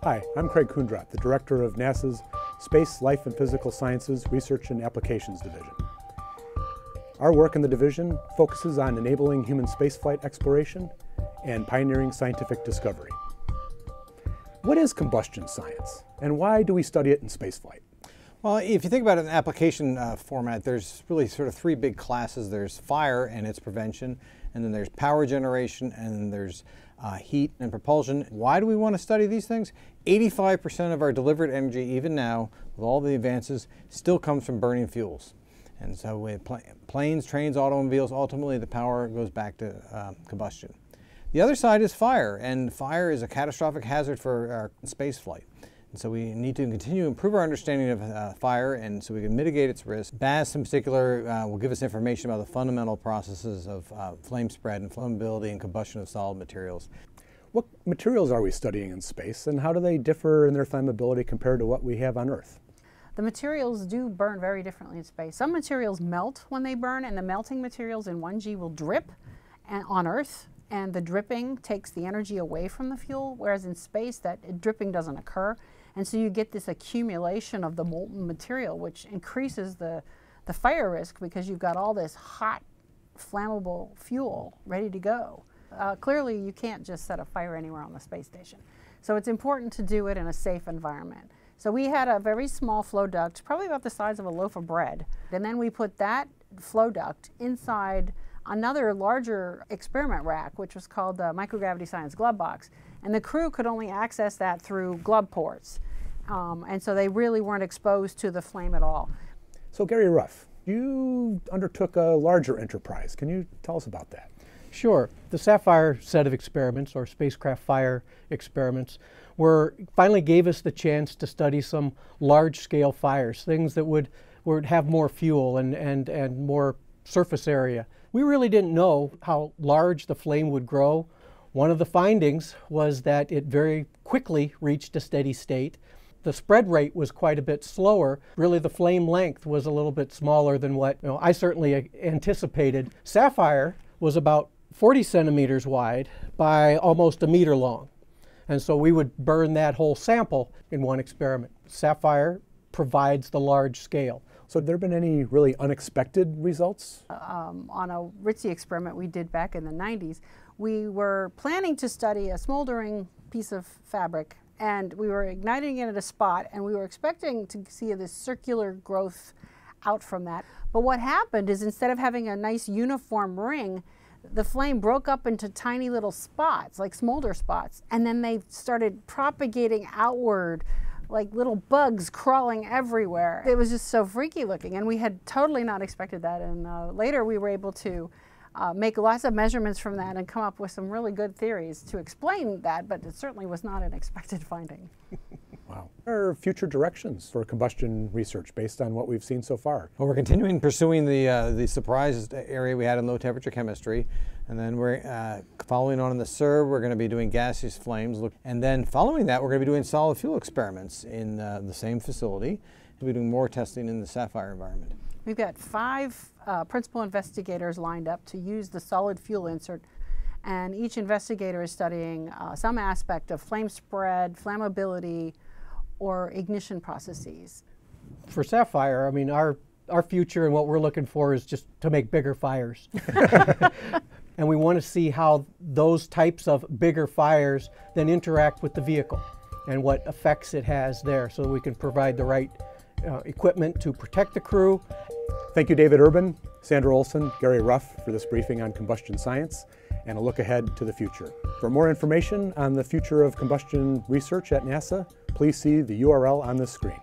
Hi, I'm Craig Kundrat, the Director of NASA's Space, Life and Physical Sciences Research and Applications Division. Our work in the division focuses on enabling human spaceflight exploration and pioneering scientific discovery. What is combustion science, and why do we study it in spaceflight? Well, if you think about it in application format, there's really sort of three big classes. There's fire and its prevention, and then there's power generation, and then there's heat and propulsion. Why do we want to study these things? 85% of our delivered energy, even now, with all the advances, still comes from burning fuels. And so with planes, trains, automobiles, ultimately the power goes back to combustion. The other side is fire, and fire is a catastrophic hazard for our space flight. And so we need to continue to improve our understanding of fire, and so we can mitigate its risk. BAS in particular will give us information about the fundamental processes of flame spread and flammability and combustion of solid materials. What materials are we studying in space, and how do they differ in their flammability compared to what we have on Earth? The materials do burn very differently in space. Some materials melt when they burn, and the melting materials in 1G will drip on Earth, and the dripping takes the energy away from the fuel, whereas in space that dripping doesn't occur. And so you get this accumulation of the molten material, which increases the fire risk because you've got all this hot, flammable fuel ready to go. Clearly, you can't just set a fire anywhere on the space station. So it's important to do it in a safe environment. So we had a very small flow duct, probably about the size of a loaf of bread. And then we put that flow duct inside another larger experiment rack, which was called the Microgravity Science Glove Box. And the crew could only access that through glove ports. And so they really weren't exposed to the flame at all. So Gary Ruff, you undertook a larger enterprise. Can you tell us about that? Sure. The Sapphire set of experiments, or spacecraft fire experiments, finally gave us the chance to study some large-scale fires, things that would have more fuel and more surface area. We really didn't know how large the flame would grow. One of the findings was that it very quickly reached a steady state. The spread rate was quite a bit slower. Really, the flame length was a little bit smaller than what I certainly anticipated. Sapphire was about 40 centimeters wide by almost a meter long. And so we would burn that whole sample in one experiment. Sapphire provides the large scale. So have there been any really unexpected results? On a RITSI experiment we did back in the 90s, we were planning to study a smoldering piece of fabric, and we were igniting it at a spot, and we were expecting to see this circular growth out from that. But what happened is, instead of having a nice uniform ring, the flame broke up into tiny little spots, like smolder spots, and then they started propagating outward like little bugs crawling everywhere. It was just so freaky looking, and we had totally not expected that. And later we were able to make lots of measurements from that and come up with some really good theories to explain that, but it certainly was not an expected finding. Wow. What are future directions for combustion research based on what we've seen so far? Well, we're continuing pursuing the surprise area we had in low temperature chemistry, and then we're following on in the SERV, we're going to be doing gaseous flames, and then following that we're going to be doing solid fuel experiments in the same facility. We'll be doing more testing in the Sapphire environment. We've got 5 principal investigators lined up to use the solid fuel insert, and each investigator is studying some aspect of flame spread, flammability, or ignition processes. For Sapphire, I mean, our future and what we're looking for is just to make bigger fires. And we want to see how those types of bigger fires then interact with the vehicle and what effects it has there, so that we can provide the right equipment to protect the crew. Thank you, David Urban, Sandra Olson, Gary Ruff, for this briefing on combustion science and a look ahead to the future. For more information on the future of combustion research at NASA, please see the URL on this screen.